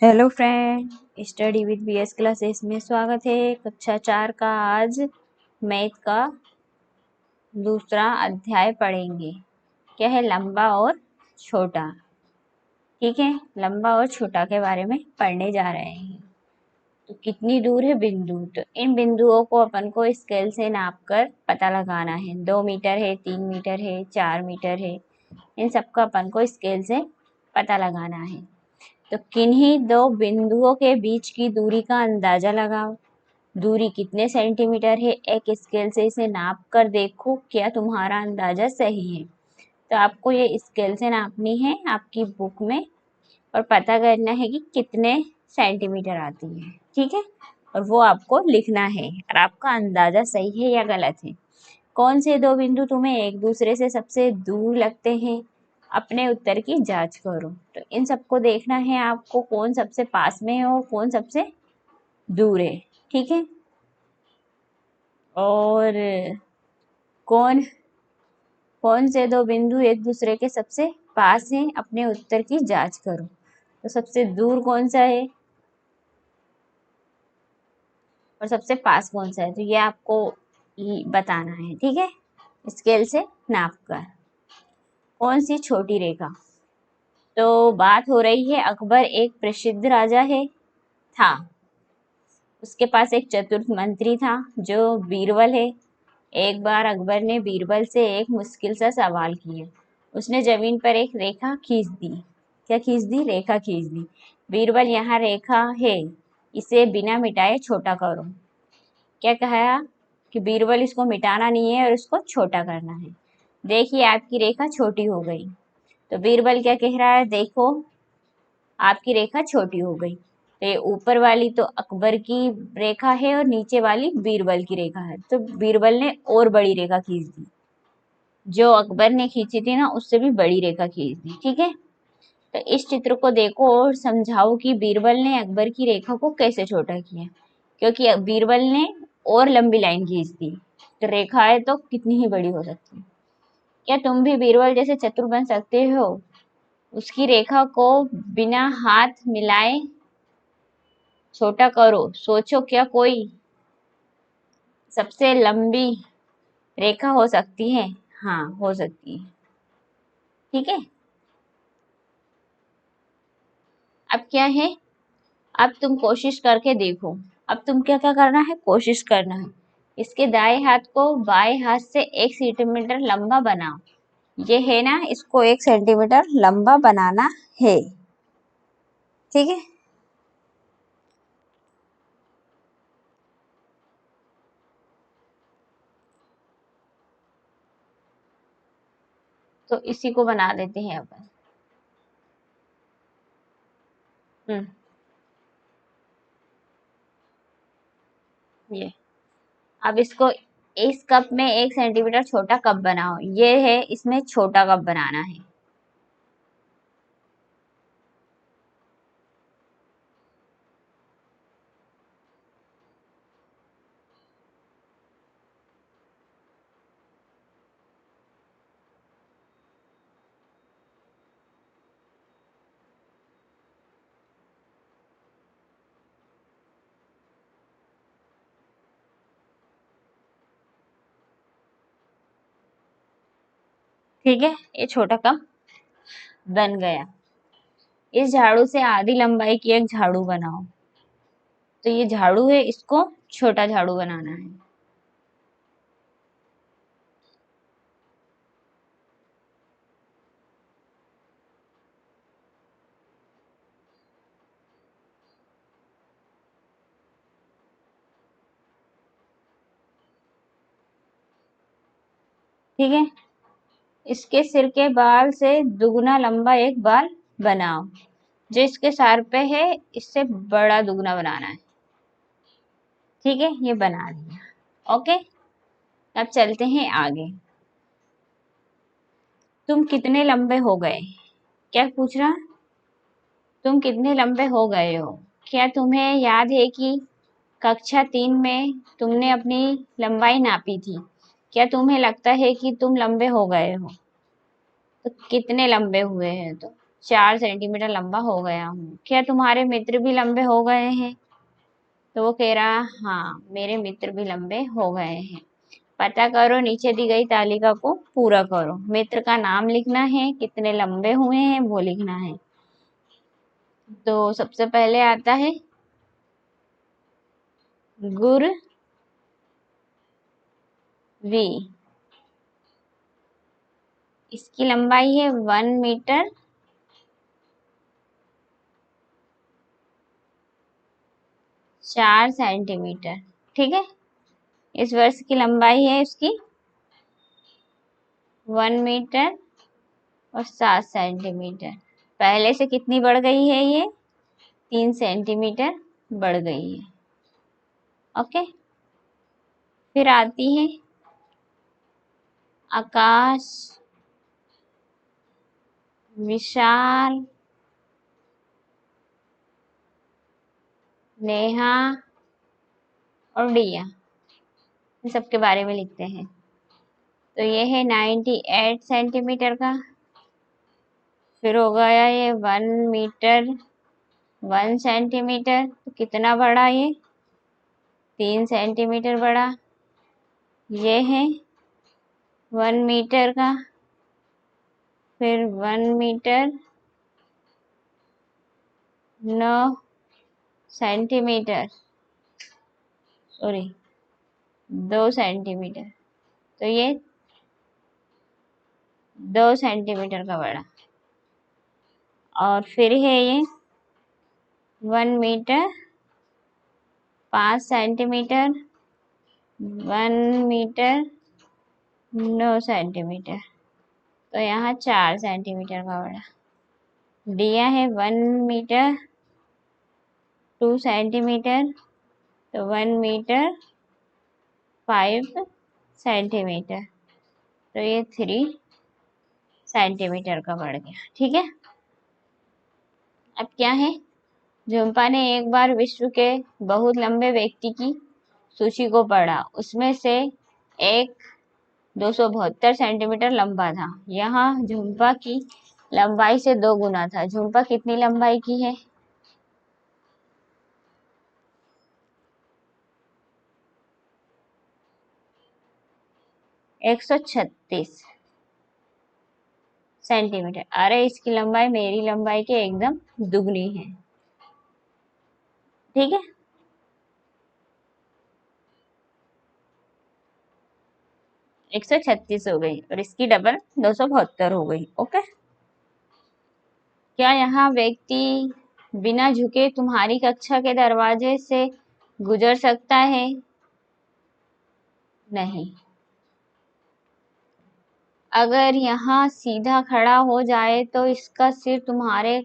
Hello friend, study with BS classes में स्वागत है। कक्षा 4 का आज मैथ का दूसरा अध्याय पढ़ेंगे। क्या है? लंबा और छोटा। ठीक है, लंबा और छोटा के बारे में पढ़ने जा रहे हैं। तो कितनी दूर है बिंदु? तो इन बिंदुओं को अपन को स्केल से नाप कर पता लगाना है। 2 मीटर है, 3 मीटर है, 4 मीटर है, इन सबका अपन को स्केल से पता लगाना है। तो किन्हीं दो बिंदुओं के बीच की दूरी का अंदाजा लगाओ। दूरी कितने सेंटीमीटर है? एक स्केल से इसे नाप कर देखो क्या तुम्हारा अंदाजा सही है। तो आपको ये स्केल से नापनी है आपकी बुक में और पता करना है कि कितने सेंटीमीटर आती है। ठीक है, और वो आपको लिखना है और आपका अंदाजा सही है या गलत है। कौन से दो बिंदु तुम्हें एक दूसरे से सबसे दूर लगते हैं? अपने उत्तर की जांच करो। तो इन सबको देखना है आपको, कौन सबसे पास में है और कौन सबसे दूर है। ठीक है, और कौन कौन से दो बिंदु एक दूसरे के सबसे पास हैं? अपने उत्तर की जांच करो। तो सबसे दूर कौन सा है और सबसे पास कौन सा है, तो ये आपको बताना है। ठीक है, स्केल से नाप कर। कौन सी छोटी रेखा? तो बात हो रही है, अकबर एक प्रसिद्ध राजा था। उसके पास एक चतुर मंत्री था जो बीरबल है। एक बार अकबर ने बीरबल से एक मुश्किल सा सवाल किया। उसने जमीन पर एक रेखा खींच दी। क्या खींच दी? रेखा खींच दी। बीरबल, यहाँ रेखा है, इसे बिना मिटाए छोटा करो। क्या कहा कि बीरबल इसको मिटाना नहीं है और इसको छोटा करना है। देखिए आपकी रेखा छोटी हो गई। तो बीरबल क्या कह रहा है? देखो आपकी रेखा छोटी हो गई। तो ये ऊपर वाली तो अकबर की रेखा है और नीचे वाली बीरबल की रेखा है। तो बीरबल ने और बड़ी रेखा खींच दी, जो अकबर ने खींची थी ना उससे भी बड़ी रेखा खींच दी। ठीक है, तो इस चित्र को देखो और समझाओ कि बीरबल ने अकबर की रेखा को कैसे छोटा किया। क्योंकि बीरबल ने और लंबी लाइन खींच दी, तो रेखा है तो कितनी ही बड़ी हो सकती है। क्या तुम भी बीरबल जैसे चतुर बन सकते हो? उसकी रेखा को बिना हाथ मिलाए छोटा करो। सोचो क्या कोई सबसे लंबी रेखा हो सकती है? हाँ, हो सकती है। ठीक है, अब क्या है, अब तुम कोशिश करके देखो। अब तुम क्या क्या करना है? कोशिश करना है। इसके दाएं हाथ को बाएं हाथ से 1 सेंटीमीटर लंबा बनाओ। ये है ना, इसको 1 सेंटीमीटर लंबा बनाना है। ठीक है, तो इसी को बना देते हैं अपन। हम्म, ये अब इसको इस कप में 1 सेंटीमीटर छोटा कप बनाओ। ये है, इसमें छोटा कप बनाना है। ठीक है, ये छोटा कप बन गया। इस झाड़ू से आधी लंबाई की एक झाड़ू बनाओ। तो ये झाड़ू है, इसको छोटा झाड़ू बनाना है। ठीक है, इसके सिर के बाल से दुगना लंबा एक बाल बनाओ। जो इसके सर पे है, इससे बड़ा दुगना बनाना है। ठीक है, ये बना दिया। ओके, अब चलते हैं आगे। तुम कितने लंबे हो गए? क्या पूछ रहा? तुम कितने लंबे हो गए हो? क्या तुम्हें याद है कि कक्षा 3 में तुमने अपनी लंबाई नापी थी? क्या तुम्हें लगता है कि तुम लंबे हो गए हो? तो कितने लंबे हुए हैं? तो 4 सेंटीमीटर लंबा हो गया हूँ। क्या तुम्हारे मित्र भी लंबे हो गए हैं? तो वो कह रहा हाँ, मेरे मित्र भी लंबे हो गए हैं। पता करो, नीचे दी गई तालिका को पूरा करो। मित्र का नाम लिखना है, कितने लंबे हुए हैं वो लिखना है। तो सबसे पहले आता है गुरवी। इसकी लंबाई है 1 मीटर 4 सेंटीमीटर। ठीक है, इस वर्ष की लंबाई है इसकी 1 मीटर और 7 सेंटीमीटर। पहले से कितनी बढ़ गई है ये? 3 सेंटीमीटर बढ़ गई है। ओके, फिर आती है आकाश, विशाल, नेहा और डिया। इन सबके बारे में लिखते हैं। तो ये है 98 सेंटीमीटर का। फिर हो गया ये 1 मीटर 1 सेंटीमीटर। तो कितना बढ़ा ये? 3 सेंटीमीटर बढ़ा। ये है 1 मीटर का। फिर 1 मीटर 9 सेंटीमीटर, सॉरी 2 सेंटीमीटर। तो ये 2 सेंटीमीटर का बढ़ा। और फिर है ये 1 मीटर 5 सेंटीमीटर 1 मीटर 9 सेंटीमीटर। तो यहाँ 4 सेंटीमीटर का बढ़ा। दिया है 1 मीटर 2 सेंटीमीटर। तो 1 मीटर 5 सेंटीमीटर। तो ये 3 सेंटीमीटर का बढ़ गया। ठीक है, अब क्या है? झुम्पा ने एक बार विश्व के बहुत लंबे व्यक्ति की सूची को पढ़ा। उसमें से एक 272 सेंटीमीटर लंबा था। यहाँ झुम्पा की लंबाई से 2 गुना था। झुम्पा कितनी लंबाई की है? एक 136 सेंटीमीटर। अरे इसकी लंबाई मेरी लंबाई के एकदम दुगनी है। ठीक है, 136 हो गई और इसकी डबल 272 हो गई। ओके, क्या यहाँ व्यक्ति बिना झुके तुम्हारी कक्षा के दरवाजे से गुजर सकता है? नहीं। अगर यहाँ सीधा खड़ा हो जाए तो इसका सिर तुम्हारे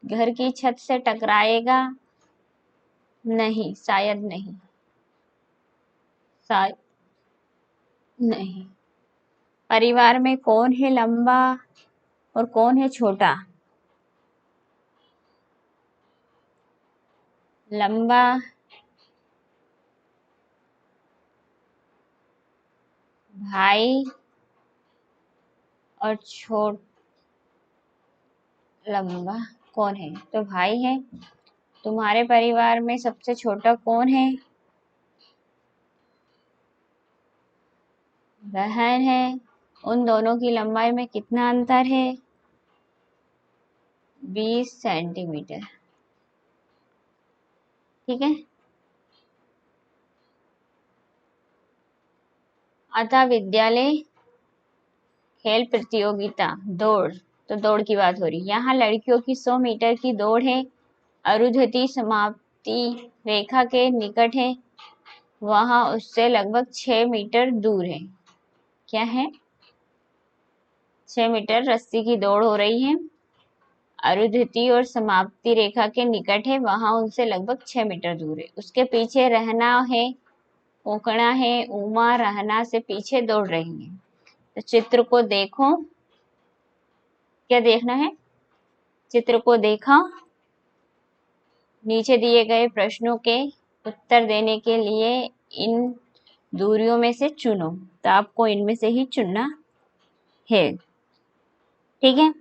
घर की छत से टकराएगा? नहीं, शायद नहीं, शायद नहीं। परिवार में कौन है लंबा और कौन है छोटा? लंबा भाई और लंबा कौन है? तो भाई है। तुम्हारे परिवार में सबसे छोटा कौन है? बहन है। उन दोनों की लंबाई में कितना अंतर है? 20 सेंटीमीटर। ठीक है, अतः विद्यालय खेल प्रतियोगिता दौड़। तो दौड़ की बात हो रही है। यहाँ लड़कियों की 100 मीटर की दौड़ है। अरुंधति समाप्ति रेखा के निकट है। वहां उससे लगभग 6 मीटर दूर है। क्या है? 6 मीटर रस्सी की दौड़ हो रही है। अरुंधति और समाप्ति रेखा के निकट है। वहां उनसे लगभग 6 मीटर दूर है। उसके पीछे रहना है, कोकणा है। उमा रहना से पीछे दौड़ रही है। तो चित्र को देखो। क्या देखना है? चित्र को देखा। नीचे दिए गए प्रश्नों के उत्तर देने के लिए इन दूरियों में से चुनो। तो आपको इनमें से ही चुनना है। ठीक है,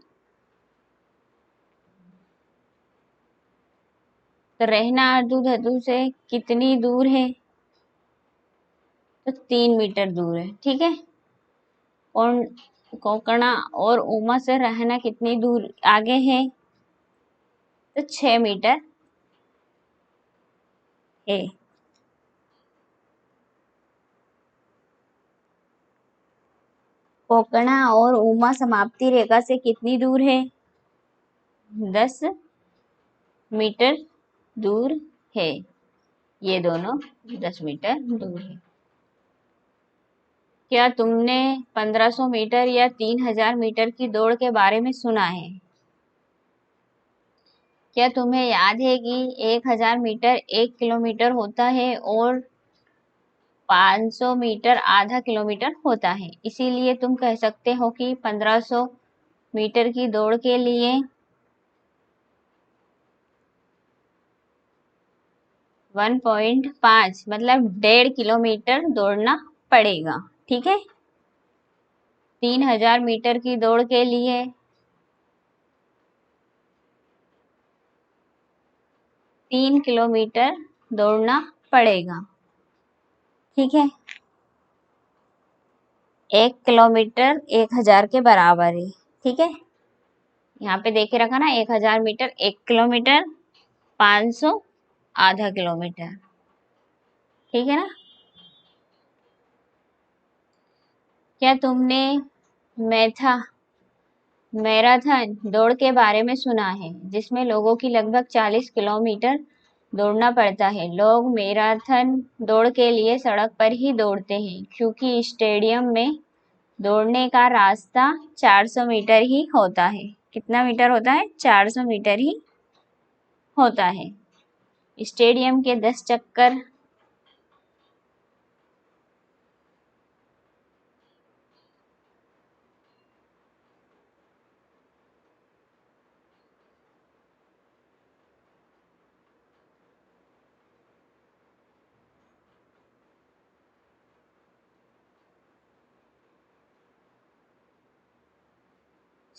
तो रहना अर्धु धातु से कितनी दूर है? तो 3 मीटर दूर है। ठीक है। और कोकणा और उमा से रहना कितनी दूर आगे है? तो 6 मीटर है। कोकणा और उमा समाप्ति रेखा से कितनी दूर है? 10 मीटर दूर है। ये दोनों 10 मीटर दूर है। क्या तुमने 1500 मीटर या 3000 मीटर की दौड़ के बारे में सुना है? क्या तुम्हें याद है कि 1000 मीटर 1 किलोमीटर होता है और 500 मीटर आधा किलोमीटर होता है? इसीलिए तुम कह सकते हो कि 1500 मीटर की दौड़ के लिए 1.5 मतलब 1.5 किलोमीटर दौड़ना पड़ेगा। ठीक है। 3000 मीटर की दौड़ के लिए 3 किलोमीटर दौड़ना पड़ेगा। ठीक है। 1 किलोमीटर 1000 के बराबर है। ठीक है। यहाँ पे देखे रखा ना, 1000 मीटर 1 किलोमीटर, 500 आधा किलोमीटर। ठीक है ना। क्या तुमने मैराथन दौड़ के बारे में सुना है, जिसमें लोगों की लगभग 40 किलोमीटर दौड़ना पड़ता है? लोग मैराथन दौड़ के लिए सड़क पर ही दौड़ते हैं, क्योंकि स्टेडियम में दौड़ने का रास्ता 400 मीटर ही होता है। कितना मीटर होता है? 400 मीटर ही होता है। स्टेडियम के 10 चक्कर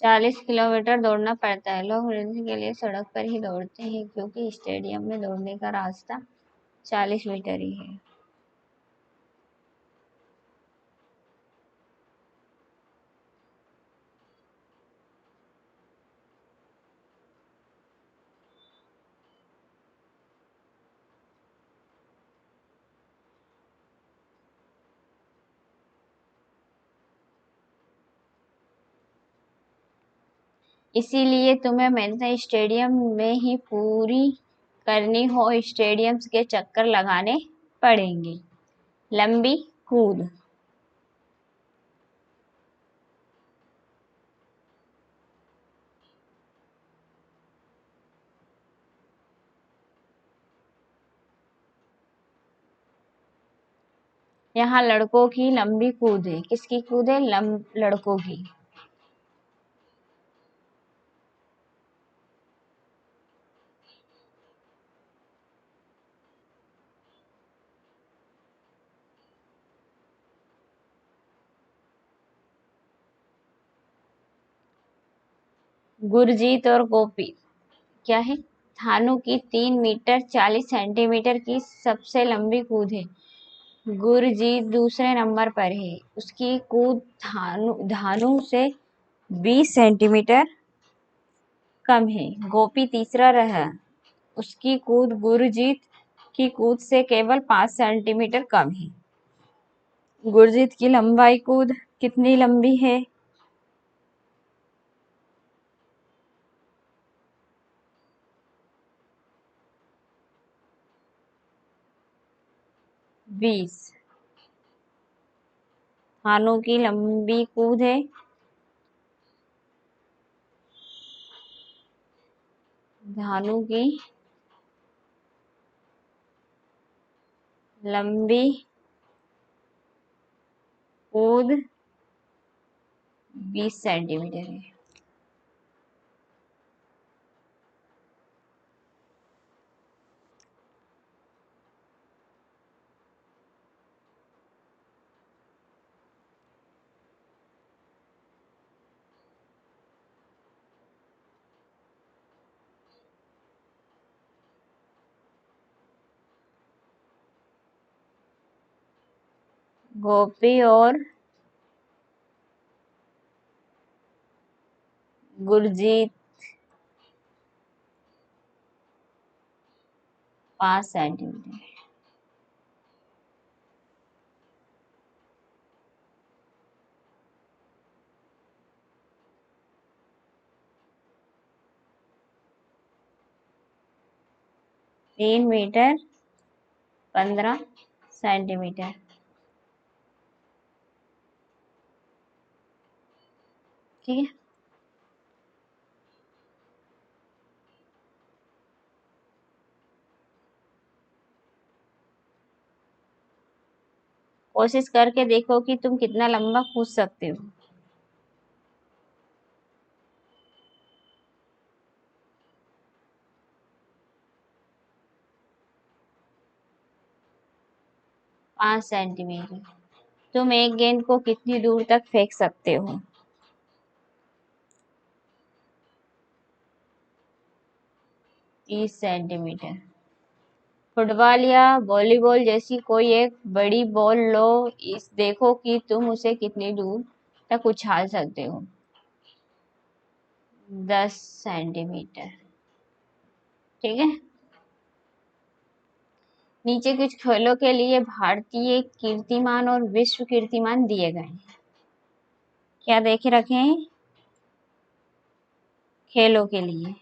40 किलोमीटर दौड़ना पड़ता है। लोग मैराथन के लिए सड़क पर ही दौड़ते हैं, क्योंकि स्टेडियम में दौड़ने का रास्ता 40 मीटर ही है। इसीलिए तुम्हें मैराथन स्टेडियम में ही पूरी करनी हो, स्टेडियम के चक्कर लगाने पड़ेंगे। लंबी कूद। यहाँ लड़कों की लंबी कूद है। किसकी कूद है? लड़कों की। गुरजीत और गोपी क्या है? थानू की 3 मीटर 40 सेंटीमीटर की सबसे लंबी कूद है। गुरजीत दूसरे नंबर पर है। उसकी कूद धानु से 20 सेंटीमीटर कम है। गोपी तीसरा रहा। उसकी कूद गुरजीत की कूद से केवल 5 सेंटीमीटर कम है। गुरजीत की लंबाई कूद कितनी लंबी है? 20। थानू की लंबी कूद है धानु की लंबी कूद 20 सेंटीमीटर है। गोपी और गुरजीत 5 सेंटीमीटर। 3 metre 15 centimetre. ठीक है, कोशिश करके देखो कि तुम कितना लंबा कूद सकते हो। पाँच सेंटीमीटर। तुम एक गेंद को कितनी दूर तक फेंक सकते हो? 30 सेंटीमीटर। फुटबॉल या वॉलीबॉल जैसी कोई एक बड़ी बॉल लो, इस देखो कि तुम उसे कितनी दूर तक उछाल सकते हो। 10 सेंटीमीटर। ठीक है, नीचे कुछ खेलों के लिए भारतीय कीर्तिमान और विश्व कीर्तिमान दिए गए हैं। क्या देखे रखे हैं? खेलों के लिए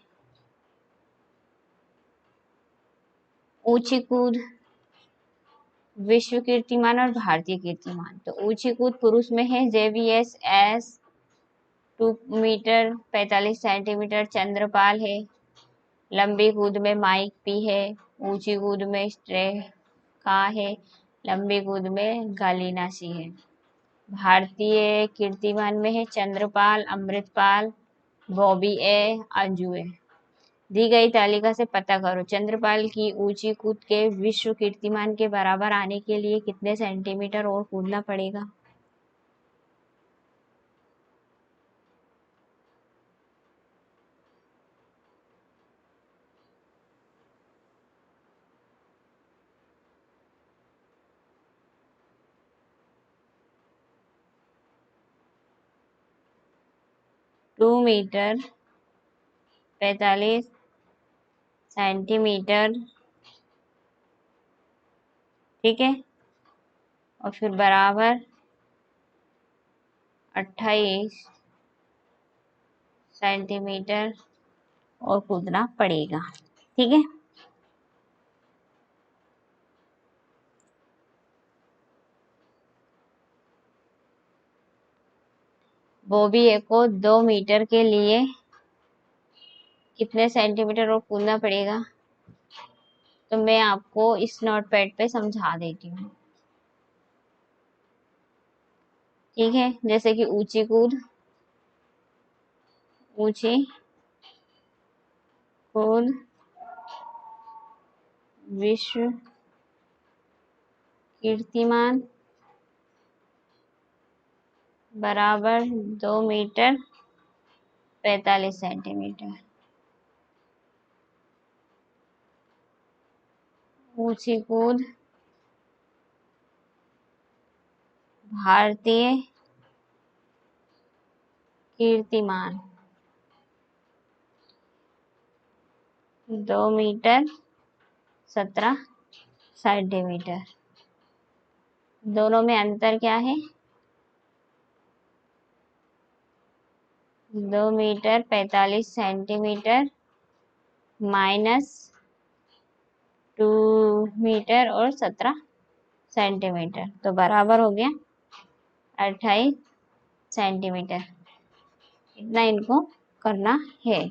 ऊंची कूद, विश्व कीर्तिमान और भारतीय कीर्तिमान। तो ऊंची कूद पुरुष में है JVS S 2 metre 45 centimetre Chandrapal है। लंबी कूद में माइक पी है। ऊंची कूद में स्ट्रेका है। लंबी कूद में गालिना सी है। भारतीय कीर्तिमान में है चंद्रपाल, अमृतपाल, बॉबी ए, अंजू ए। दी गई तालिका से पता करो चंद्रपाल की ऊंची कूद के विश्व कीर्तिमान के बराबर आने के लिए कितने सेंटीमीटर और कूदना पड़ेगा? Two metre 45 centimetre. ठीक है, और फिर बराबर 28 सेंटीमीटर और कूदना पड़ेगा। ठीक है, बॉबी ए को 2 मीटर के लिए कितने सेंटीमीटर और कूदना पड़ेगा? तो मैं आपको इस नोटपैड पे समझा देती हूँ। ठीक है, जैसे कि ऊंची कूद, ऊंची कूद विश्व कीर्तिमान बराबर 2 मीटर 45 सेंटीमीटर। ऊंची कूद भारतीय कीर्तिमान 2 मीटर 17 सेंटीमीटर। दोनों में अंतर क्या है? 2 मीटर 45 सेंटीमीटर माइनस 2 मीटर और 17 सेंटीमीटर, तो बराबर हो गया 28 सेंटीमीटर। इतना इनको करना है।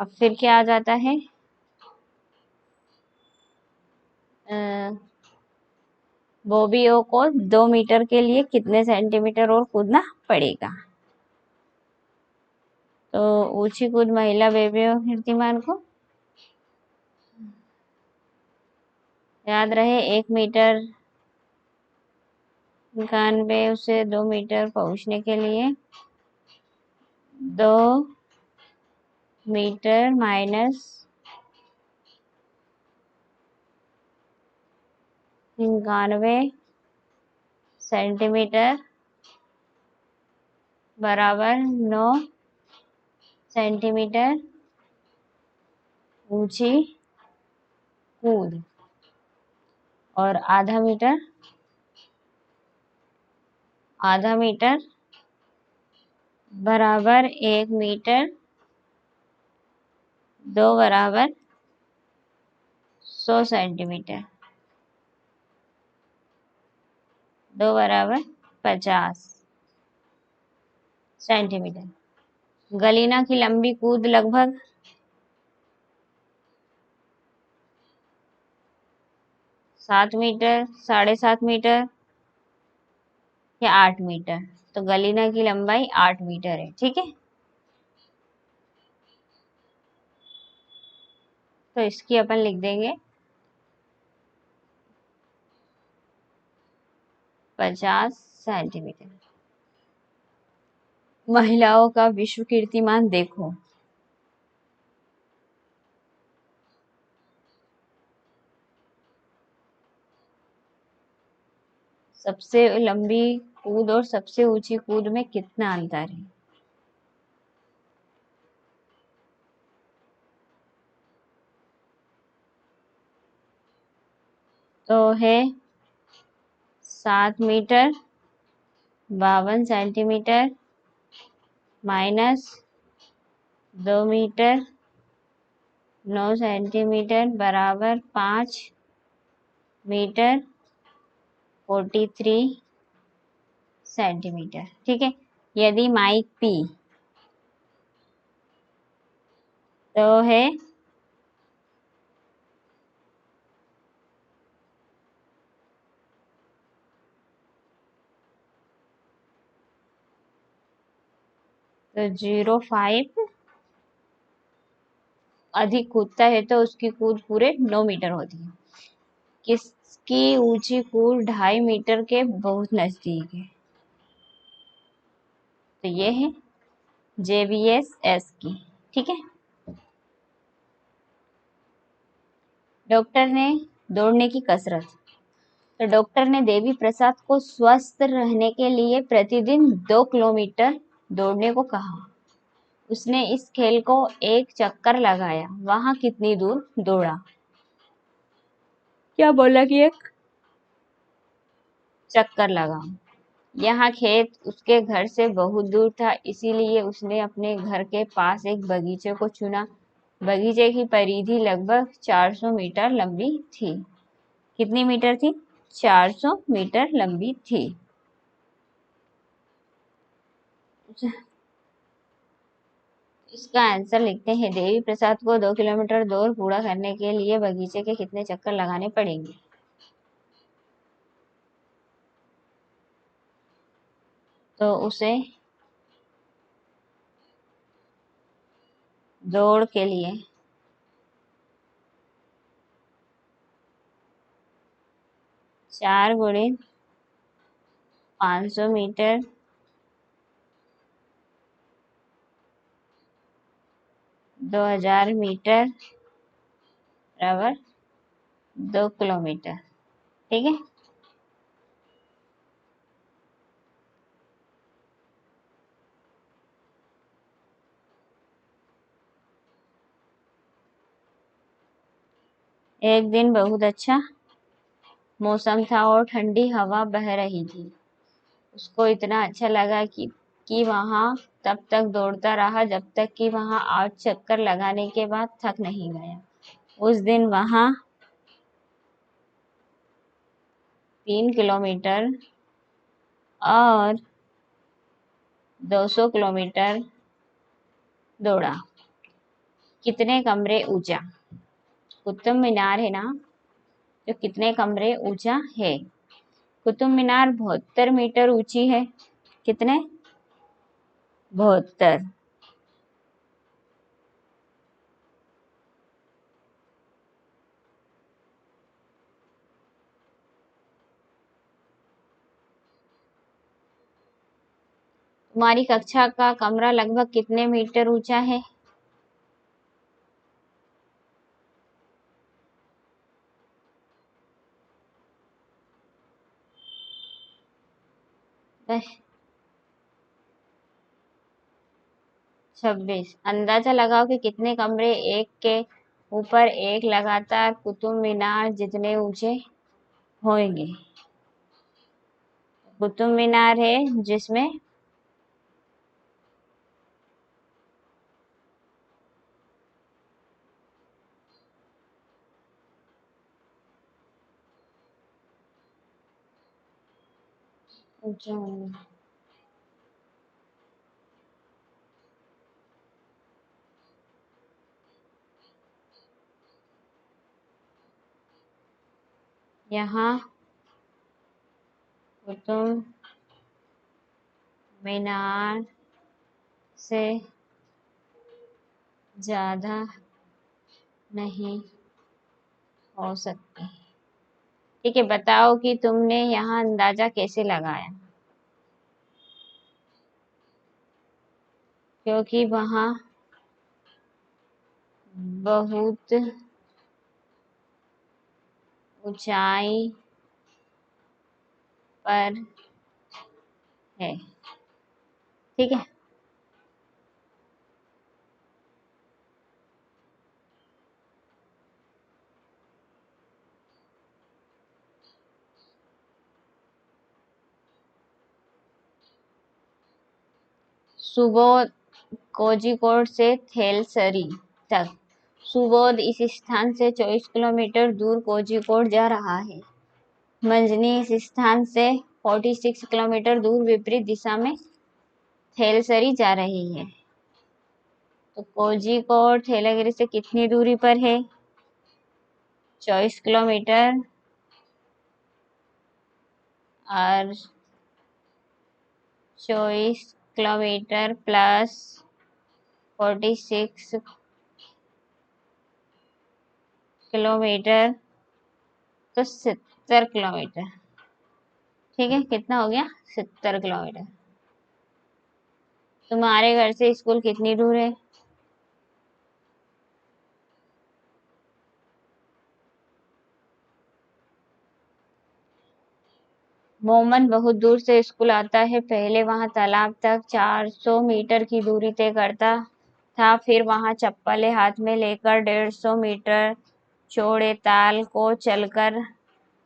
अब फिर क्या आ जाता है? बॉबी ओ को 2 मीटर के लिए कितने सेंटीमीटर और कूदना पड़ेगा? तो ऊंची कूद महिला बेबी कीर्तिमान को याद रहे 1 मीटर 91 उसे 2 मीटर पहुंचने के लिए 2 मीटर माइनस 91 सेंटीमीटर बराबर 9 सेंटीमीटर ऊंची कूद और आधा मीटर बराबर 1 मीटर 2 बराबर 100 सेंटीमीटर 2 बराबर 50 सेंटीमीटर। गलीना की लंबी कूद लगभग 7 मीटर, 7.5 मीटर या 8 मीटर। तो गलीना की लंबाई 8 मीटर है, ठीक है। तो इसकी अपन लिख देंगे 50 सेंटीमीटर। महिलाओं का विश्व कीर्तिमान देखो। सबसे लंबी कूद और सबसे ऊंची कूद में कितना अंतर है? तो है 7 metre 52 centimetre minus 2 metre 9 centimetre बराबर 5 मीटर 43 सेंटीमीटर, ठीक है। यदि माइक पी तो है 0.5 अधिक कूदता है तो उसकी कूद पूरे 9 मीटर होती है। किसकी ऊंची कूद 2.5 मीटर के बहुत नजदीक है? तो ये है JBSS की, ठीक है। डॉक्टर ने दौड़ने की कसरत। तो डॉक्टर ने देवी प्रसाद को स्वस्थ रहने के लिए प्रतिदिन 2 किलोमीटर दौड़ने को कहा। उसने इस खेल को एक चक्कर लगाया, वहां कितनी दूर दौड़ा? क्या बोला कि एक चक्कर लगा। यहाँ खेत उसके घर से बहुत दूर था, इसीलिए उसने अपने घर के पास एक बगीचे को चुना। बगीचे की परिधि लगभग 400 मीटर लंबी थी। कितनी मीटर थी? 400 मीटर लंबी थी। इसका आंसर लिखते हैं। देवी प्रसाद को 2 किलोमीटर दौड़ पूरा करने के लिए बगीचे के कितने चक्कर लगाने पड़ेंगे? तो उसे दौड़ के लिए 4 गुणे 500 मीटर 2000 मीटर बराबर 2 किलोमीटर, ठीक है। एक दिन बहुत अच्छा मौसम था और ठंडी हवा बह रही थी। उसको इतना अच्छा लगा कि वहां तब तक दौड़ता रहा जब तक कि वहां 8 चक्कर लगाने के बाद थक नहीं गया। उस दिन वहां 3 किलोमीटर और 200 किलोमीटर दौड़ा। कितने कमरे ऊंचा? कुतुब मीनार है ना, जो कितने कमरे ऊंचा है? कुतुब मीनार 72 मीटर ऊंची है। कितने? 72। तुम्हारी कक्षा का कमरा लगभग कितने मीटर ऊंचा है? 26। अंदाजा लगाओ कि कितने कमरे एक के ऊपर एक लगातार कुतुब मीनार जितने ऊंचे होंगे। कुतुब मीनार है जिसमें ऊंचा होंगे। यहाँ कुतुब मीनार से ज्यादा नहीं हो सकती। ठीक है, बताओ कि तुमने यहाँ अंदाजा कैसे लगाया। क्योंकि वहाँ बहुत ऊंचाई पर है। ठीक है, सुबोध कोझिकोड से थेलसरी तक। सुबोध इस स्थान से 24 किलोमीटर दूर कोझिकोड जा रहा है। मंजनी इस स्थान से 46 किलोमीटर दूर विपरीत दिशा में थेलसरी जा रही है। तो कोझिकोड थेलागिरी से कितनी दूरी पर है? 24 किलोमीटर। और 24 किलोमीटर प्लस 46 किलोमीटर तो 70 किलोमीटर। ठीक है, कितना हो गया? 70 किलोमीटर। तुम्हारे घर से स्कूल कितनी दूर है? मोमन बहुत दूर से स्कूल आता है। पहले वहां तालाब तक 400 मीटर की दूरी तय करता था, फिर वहां चप्पलें हाथ में लेकर 150 मीटर चौड़े ताल को चलकर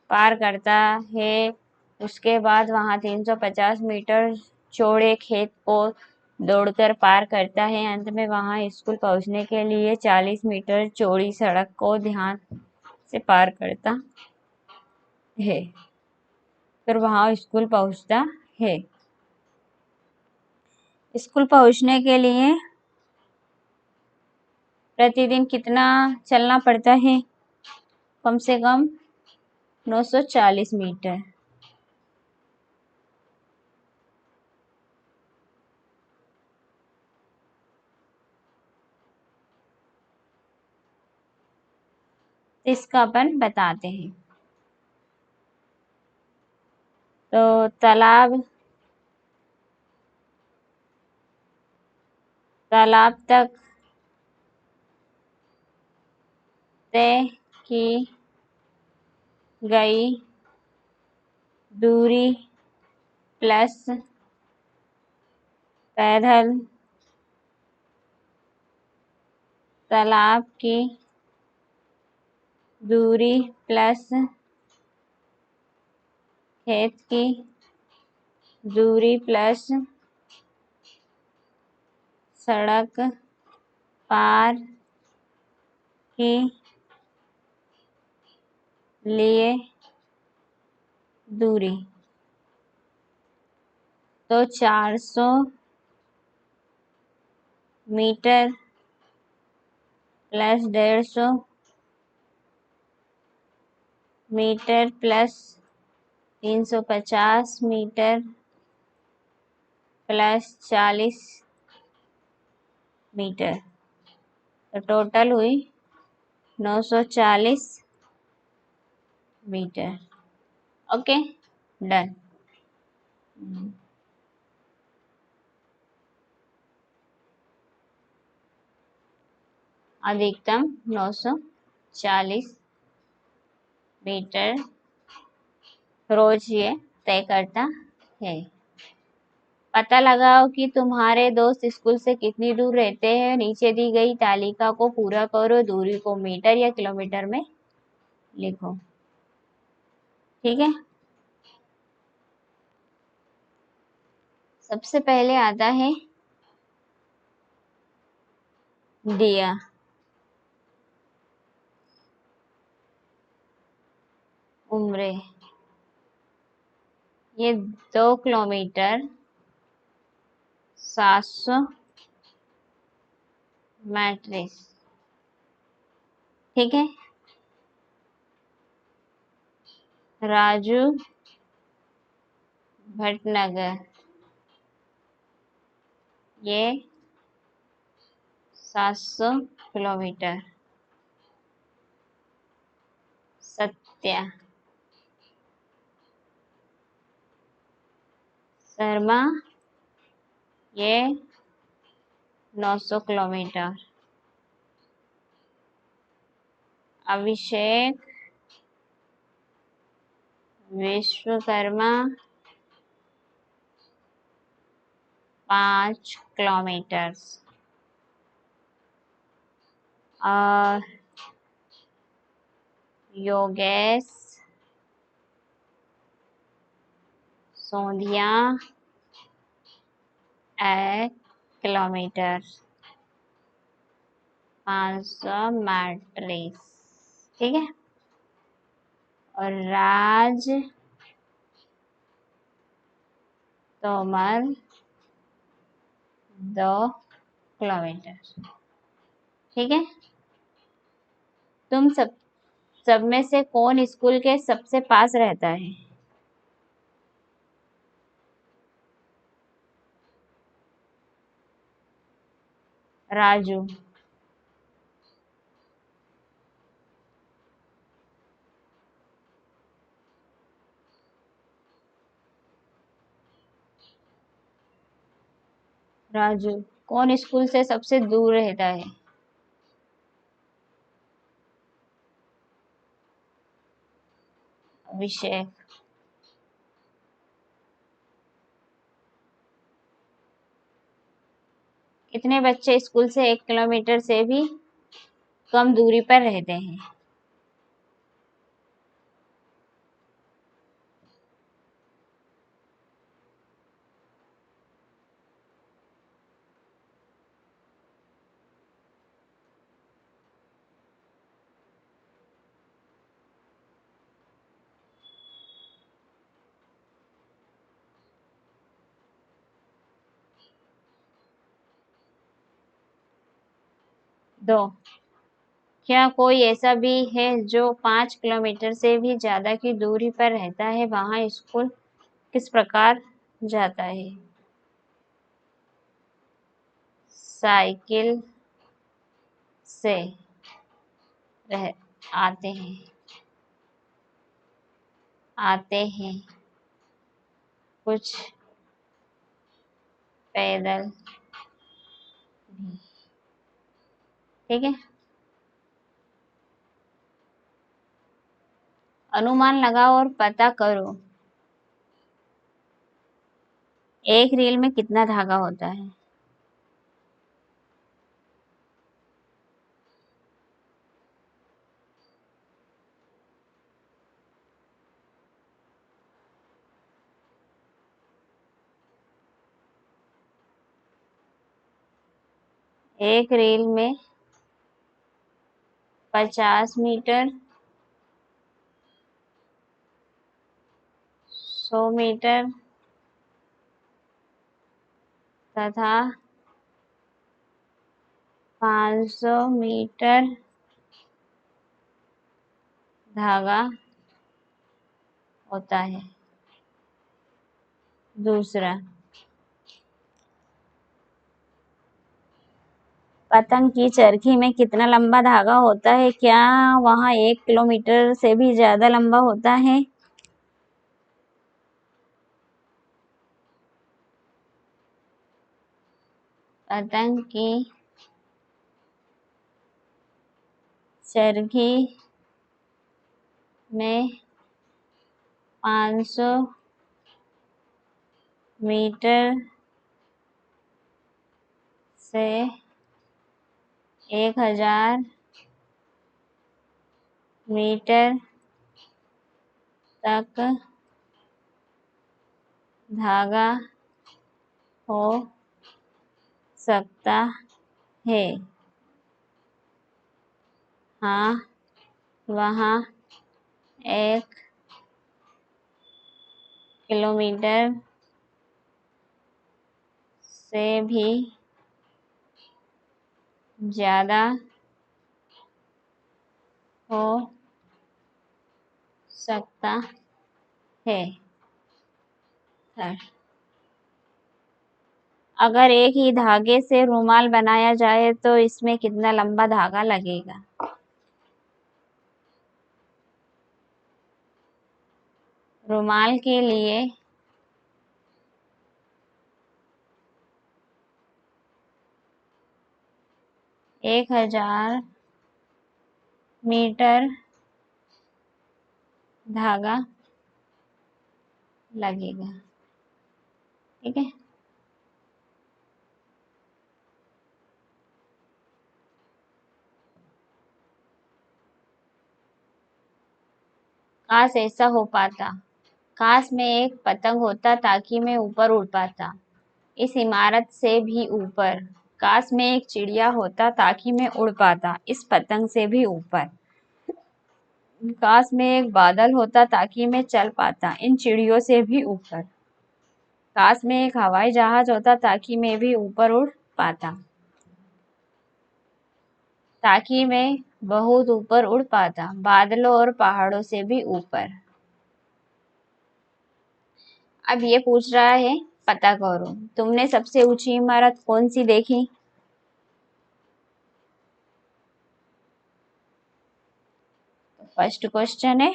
पार करता है। उसके बाद वहां 350 मीटर चौड़े खेत को दौड़कर पार करता है। अंत में वहां स्कूल पहुंचने के लिए 40 मीटर चौड़ी सड़क को ध्यान से पार करता है। फिर वहां स्कूल पहुंचता है। स्कूल पहुंचने के लिए प्रतिदिन कितना चलना पड़ता है? कम से कम 940 मीटर। इसका अपन बताते हैं। तो तालाब तक तय की गई दूरी प्लस पैदल तालाब की दूरी प्लस खेत की दूरी प्लस सड़क पार के लिए दूरी। तो 400 metre plus 150 metre plus 350 metre plus 40 metre, तो टोटल हुई 940 मीटर। Okay, done. अधिकतम 940 मीटर रोज ये तय करता है। पता लगाओ कि तुम्हारे दोस्त स्कूल से कितनी दूर रहते हैं। नीचे दी गई तालिका को पूरा करो, दूरी को मीटर या किलोमीटर में लिखो। ठीक है, सबसे पहले आता है दिया। उम्रे, ये 2 किलोमीटर 700 मैट्रिक्स। ठीक है, राजू भटनगर, ये 700 किलोमीटर। सत्या शर्मा, ये 900 किलोमीटर। अभिषेक विश्वकर्मा 5 किलोमीटर। और योगेश सोंधिया 1 किलोमीटर 500 मैट्रिक्स। ठीक है, और राज तोमर 2 किलोमीटर। ठीक है, तुम सब में से कौन स्कूल के सबसे पास रहता है? राजू। राजू कौन स्कूल से सबसे दूर रहता है? अभिषेक। कितने बच्चे स्कूल से 1 किलोमीटर से भी कम दूरी पर रहते हैं? 2। क्या कोई ऐसा भी है जो 5 किलोमीटर से भी ज्यादा की दूरी पर रहता है, वहाँ स्कूल किस प्रकार जाता है? साइकिल से रह आते हैं, कुछ पैदल भी। ठीक है, अनुमान लगाओ और पता करो, एक रील में कितना धागा होता है? एक रील में 50 मीटर, 100 मीटर तथा 500 मीटर धागा होता है। दूसरा, पतंग की चरखी में कितना लंबा धागा होता है? क्या वह 1 किलोमीटर से भी ज्यादा लंबा होता है? पतंग की चरखी में 500 मीटर से 1000 मीटर तक धागा हो सकता है। हाँ, वहाँ 1 किलोमीटर से भी ज़्यादा हो सकता है। अगर एक ही धागे से रुमाल बनाया जाए तो इसमें कितना लंबा धागा लगेगा? रुमाल के लिए 1000 मीटर धागा लगेगा। ठीक है। काश ऐसा हो पाता, काश मैं एक पतंग होता ताकि मैं ऊपर उड़ पाता, इस इमारत से भी ऊपर। काश मैं एक चिड़िया होता ताकि मैं उड़ पाता, इस पतंग से भी ऊपर। काश मैं एक बादल होता ताकि मैं चल पाता, इन चिड़ियों से भी ऊपर। काश मैं एक हवाई जहाज होता ताकि मैं भी ऊपर उड़ पाता, ताकि मैं बहुत ऊपर उड़ पाता, बादलों और पहाड़ों से भी ऊपर। अब ये पूछ रहा है, पता करो तुमने सबसे ऊंची इमारत कौन सी देखी? फर्स्ट क्वेश्चन है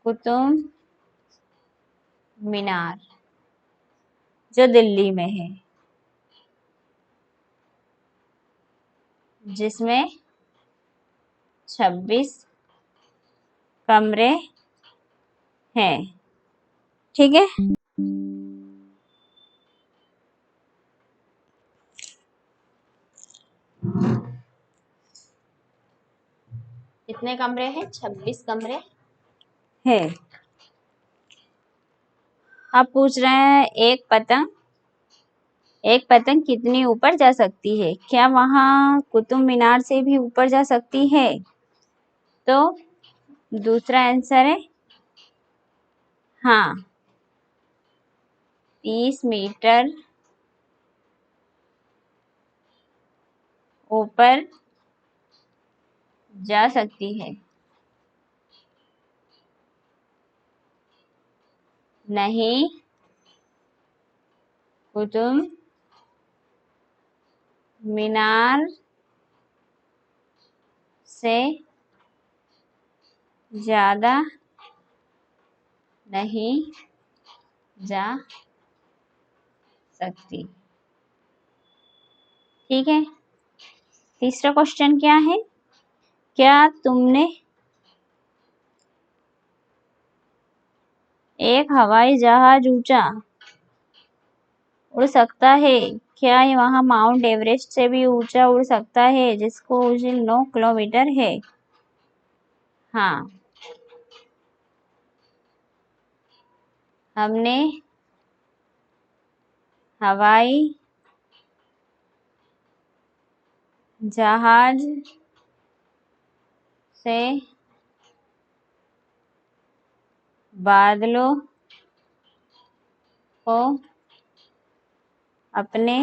कुतुब मीनार, जो दिल्ली में है, जिसमें 26 कमरे हैं। ठीक है। कितने कमरे हैं? 26 कमरे हैं। अब पूछ रहे हैं एक पतंग कितनी ऊपर जा सकती है? क्या वहां कुतुब मीनार से भी ऊपर जा सकती है? तो दूसरा आंसर है हाँ, 30 मीटर ऊपर जा सकती है। नहीं, कुतुब मीनार से ज्यादा नहीं जा सकती। ठीक है। तीसरा क्वेश्चन क्या है? क्या तुमने एक हवाई जहाज ऊंचा उड़ सकता है? क्या ये वहां माउंट एवरेस्ट से भी ऊंचा उड़ सकता है, जिसको ऊंचाई 9 किलोमीटर है? हाँ, हमने हवाई जहाज से बादलों को अपने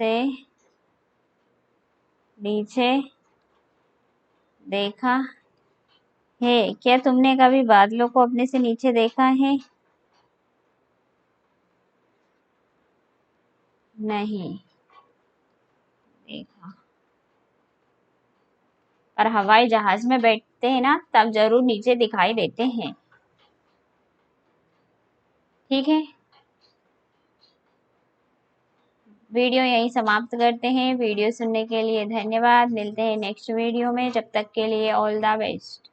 से नीचे देखा है। क्या तुमने कभी बादलों को अपने से नीचे देखा है? नहीं देखा। और हवाई जहाज में बैठते हैं ना, तब जरूर नीचे दिखाई देते हैं। ठीक है। वीडियो यहीं समाप्त करते हैं। वीडियो सुनने के लिए धन्यवाद। मिलते हैं नेक्स्ट वीडियो में। जब तक के लिए ऑल द बेस्ट।